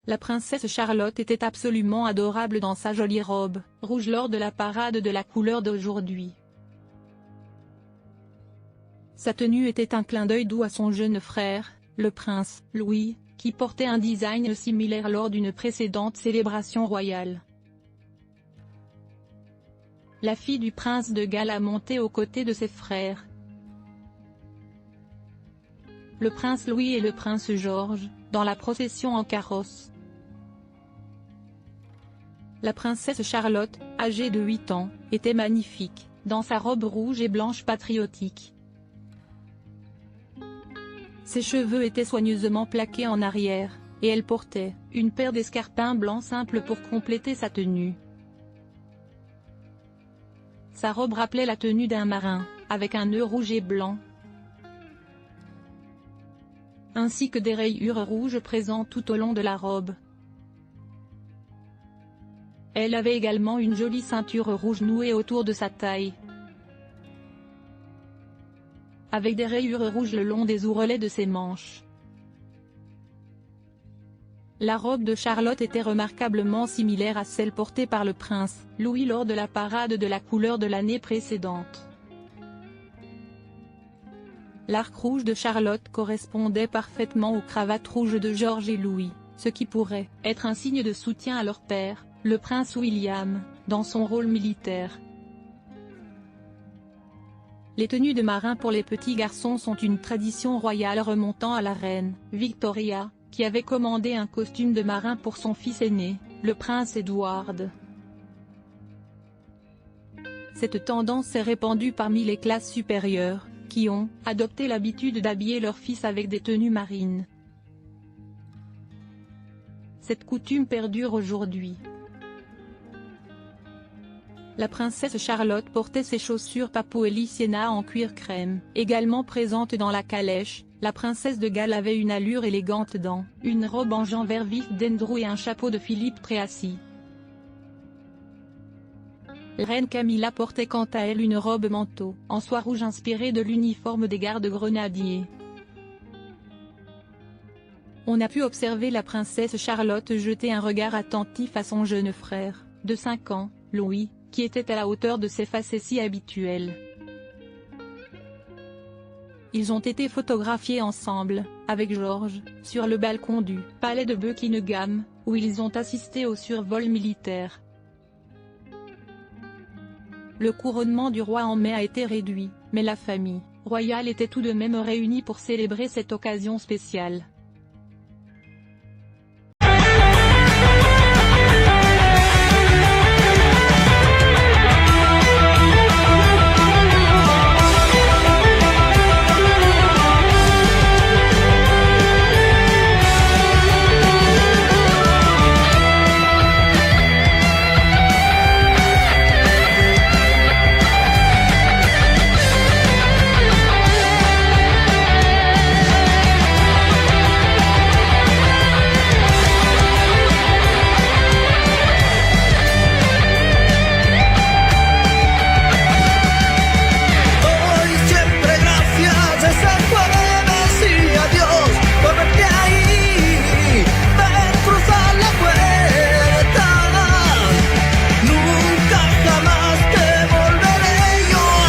La princesse Charlotte était absolument adorable dans sa jolie robe rouge lors de la parade de la couleur d'aujourd'hui. Sa tenue était un clin d'œil doux à son jeune frère, le prince Louis, qui portait un design similaire lors d'une précédente célébration royale. La fille du prince de Galles a monté aux côtés de ses frères, le prince Louis et le prince George, dans la procession en carrosse. La princesse Charlotte, âgée de 8 ans, était magnifique, dans sa robe rouge et blanche patriotique. Ses cheveux étaient soigneusement plaqués en arrière, et elle portait une paire d'escarpins blancs simples pour compléter sa tenue. Sa robe rappelait la tenue d'un marin, avec un nœud rouge et blanc, ainsi que des rayures rouges présentes tout au long de la robe. Elle avait également une jolie ceinture rouge nouée autour de sa taille, avec des rayures rouges le long des ourelets de ses manches. La robe de Charlotte était remarquablement similaire à celle portée par le prince Louis lors de la parade de la couleur de l'année précédente. L'arc rouge de Charlotte correspondait parfaitement aux cravates rouges de George et Louis, ce qui pourrait être un signe de soutien à leur père, le prince William, dans son rôle militaire. Les tenues de marin pour les petits garçons sont une tradition royale remontant à la reine Victoria, qui avait commandé un costume de marin pour son fils aîné, le prince Edward. Cette tendance s'est répandue parmi les classes supérieures, qui ont adopté l'habitude d'habiller leurs fils avec des tenues marines. Cette coutume perdure aujourd'hui. La princesse Charlotte portait ses chaussures Papouelie Sienna en cuir crème. Également présente dans la calèche, la princesse de Galles avait une allure élégante dans une robe en jean vert vif d'Andrew et un chapeau de Philippe Tracy. La reine Camilla portait quant à elle une robe manteau en soie rouge inspirée de l'uniforme des gardes grenadiers. On a pu observer la princesse Charlotte jeter un regard attentif à son jeune frère, de 5 ans, Louis, qui était à la hauteur de ses facéties habituelles. Ils ont été photographiés ensemble, avec George, sur le balcon du palais de Buckingham, où ils ont assisté au survol militaire. Le couronnement du roi en mai a été réduit, mais la famille royale était tout de même réunie pour célébrer cette occasion spéciale.